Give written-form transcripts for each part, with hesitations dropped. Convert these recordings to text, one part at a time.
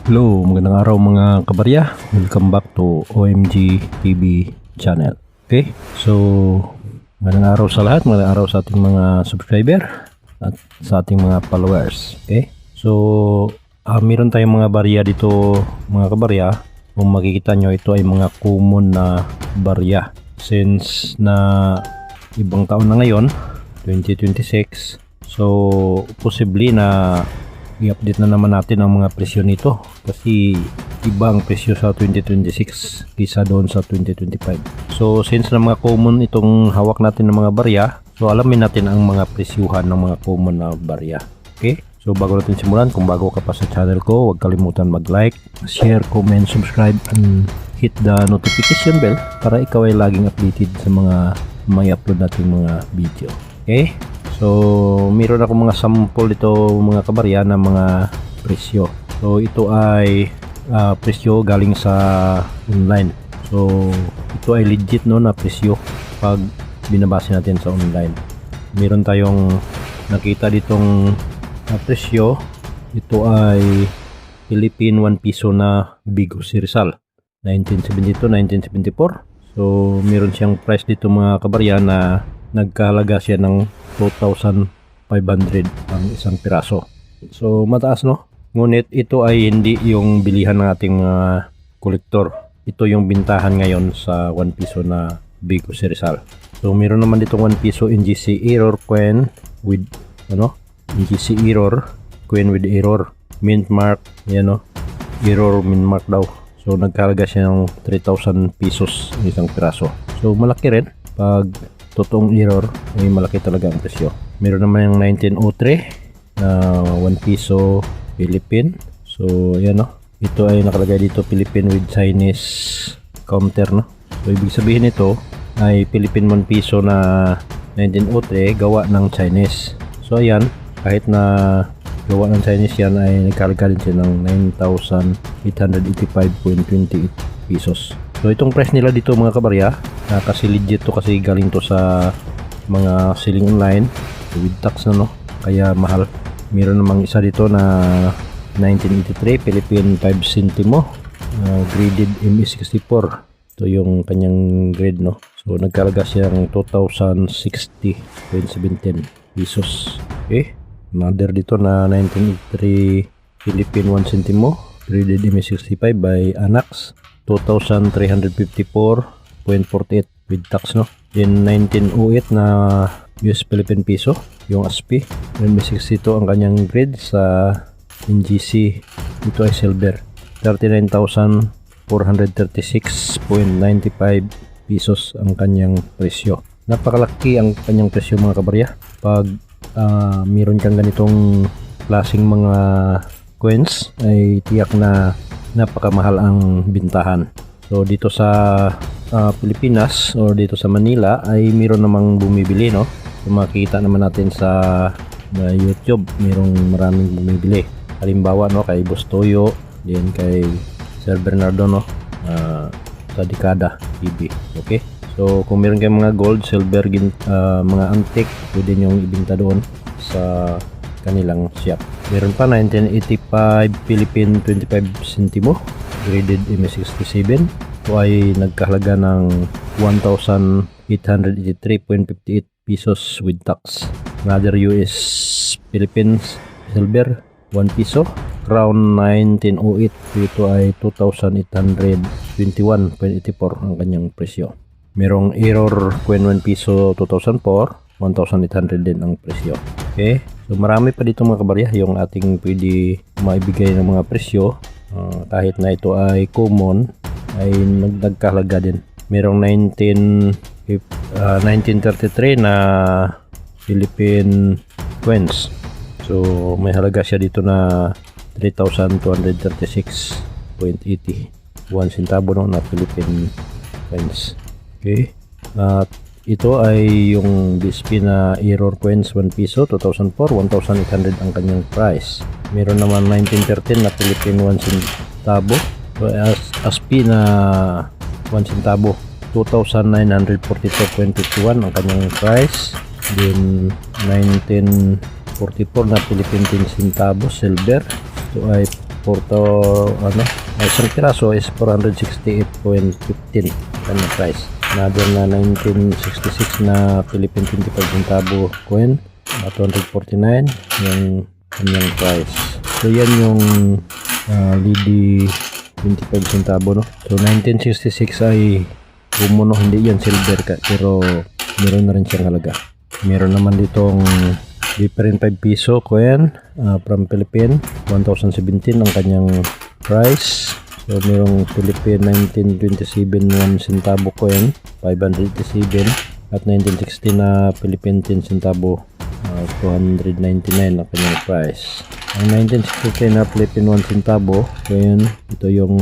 Hello, magandang araw mga kabarya. Welcome back to OMG TV channel. Okay, so magandang araw sa lahat, magandang araw sa ating mga subscriber at sa ating mga followers. Okay, so meron tayong mga barya dito mga kabarya. Kung makikita nyo, ito ay mga common na barya. Since na ibang taon na ngayon, 2026, so posible na i-update na naman natin ang mga presyo nito kasi iba ang presyo sa 2026 kaysa doon sa 2025. So since na mga common itong hawak natin ng mga barya, so alamin natin ang mga presyuhan ng mga common na barya. Okay? So bago natin simulan, kung bago ka pa sa channel ko, huwag kalimutan mag-like, share, comment, subscribe, and hit the notification bell para ikaw ay laging updated sa mga may upload nating mga video. Okay? So, meron ako mga sample dito mga kabarya na mga presyo. So, ito ay presyo galing sa online. So, ito ay legit no na presyo pag binabase natin sa online. Meron tayong nakita ditong presyo. Ito ay Philippine 1 piso na Bigo si Rizal. 1972-1974. So, meron siyang price dito mga kabarya na nagkahalaga siya ng 2,500 ang isang piraso. So mataas no? Ngunit ito ay hindi yung bilihan ng ating mga kolektor. Ito yung bintahan ngayon sa 1 piso na Bigo si Rizal. So meron naman dito 1 piso NGC error coin with NGC error coin with error mint mark, error mint mark daw. So nagkahalaga siya ng 3,000 pesos ang isang piraso. So malaki rin pag totoong error, ay malaki talaga ang presyo. Meron naman yung 1903 na 1 piso Philippine. So yan ito ay nakalagay dito Philippine with Chinese counter So ibig sabihin ito ay Philippine 1 piso na 1903 gawa ng Chinese. So ayan, kahit na gawa ng Chinese yan ay nagkalaga din siya ng 9,885.28 pesos. So itong price nila dito mga kabarya, kasi legit to kasi galing to sa mga selling online with tax kaya mahal. Meron namang isa dito na 1983 Philippine 5 centimo graded ME64. Ito yung kanyang grade So nagkalaga siya ng 2,060.17 pesos. Okay, another dito na 1983 Philippine 1 centimo graded ME65 by Anax, 2,354.48 with tax Then 1908 na US Philippine Peso yung ASPI. ME62 ang kanyang grade sa NGC. Ito ay silver, 39,436.95 pesos ang kanyang presyo. Napakalaki ang kanyang presyo mga kabarya pag meron kang ganitong klaseng mga coins ay tiyak na napakamahal ang bintahan. So dito sa Pilipinas or dito sa Manila ay meron namang bumibili So makikita naman natin sa YouTube, merong maraming bumibili. Halimbawa kay Bustoyo, din kay Sir Bernardo sa Dekada TV. Okay? So kung meron kayong mga gold, silver, mga antique, pwede nyo ibenta doon sa kanilang shop. Meron pa 1985 Philippine 25 centimo graded ME67. Ito ay nagkahalaga ng 1,883.58 pesos with tax. Another US Philippines silver 1 piso crown 1908. Ito ay 2,821.84 ang kanyang presyo. Merong error coin 1 piso 2004, 1,800 din ang presyo. Okay, so marami pa dito mga kabarya yung ating pwede maibigay ng mga presyo. Kahit na ito ay common, ay nagkahalaga din. Merong 1933 na Philippine coins. So may halaga siya dito na 3,236.80 1 centavo na Philippine coins. Okay, at ito ay yung BSP na error coins 1 piso 2004, 1,800 ang kanyang price. Meron naman 1913 na Philippine 1 centavo. So ASP na 1 centavo, 2,942.51 ang kanyang price. Then 1944 na Philippine 10 centavos silver. Ito ay isang piraso is 468.15 kanyang price. Another na 1966 na Philippine 25 centavo coin, 249 yung kanyang price. So yan yung Lidi 25 centavo, no? So 1966 ay bumuno, hindi yan silver ka, pero meron na rin siyang halaga. Meron naman ditong different 5 piso coin from Philippine 1017 ang kanyang price. So merong Philippine 1927 1 centavo coin 587 at 1960 na Philippine 10 centavo 299 ang kanyang price. Ang 1963 na Philippine 1 centavo coin, ito yung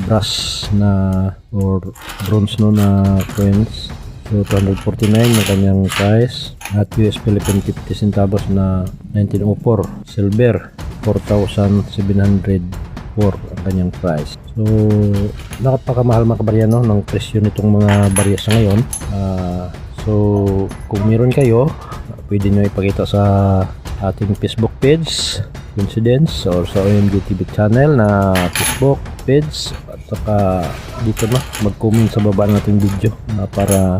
brass na or bronze no na coins. So 249 ang kanyang price at US Philippine 50 centavos na 1904 silver 4,704 ang kanyang price. So napakamahal mga kabarya, no, ng presyo nitong mga barya sa ngayon. So kung meron kayo, pwede nyo ipakita sa ating Facebook page Coincidence or sa OMG TV channel na Facebook page, at saka dito na mag-comment sa baba nating video para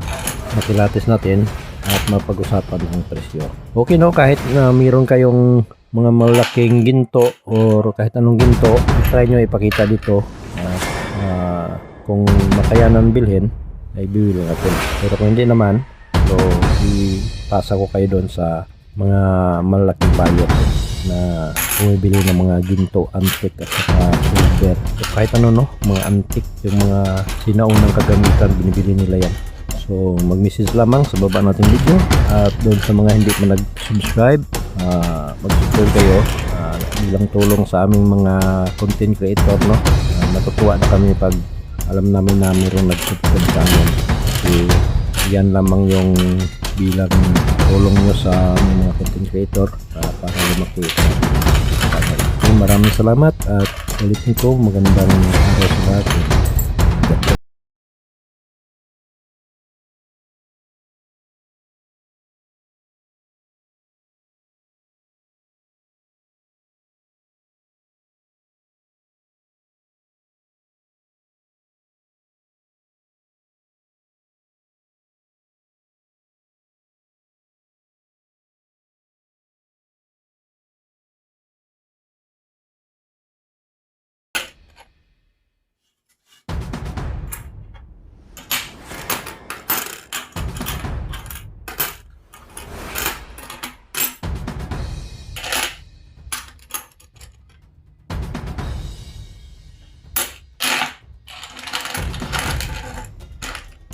makilatis natin at mapag-usapan ang presyo. Okay, no, kahit na meron kayong mga malaking ginto or kahit anong ginto, try nyo ipakita dito. Kung makayanan bilhin ay bibili natin, pero kung hindi naman, so ipasa ko kayo doon sa mga malaking buyer na bumibili ng mga ginto, antique at saka silver. So kahit ano, no, mga antique, yung mga sinaunang kagamitan, binibili nila yan. So mag-message lamang sa baba nating video, at doon sa mga hindi pa nag-subscribe, mag-subscribe kayo bilang tulong sa aming mga content creator, no. Natutuwa na kami pag alam namin na mayroong nag-subscribe sa amin. So yan lamang yung bilang tulong nyo sa mga content creator para lumaki ito. Maraming salamat at ulitin ko, magandang araw sa lahat.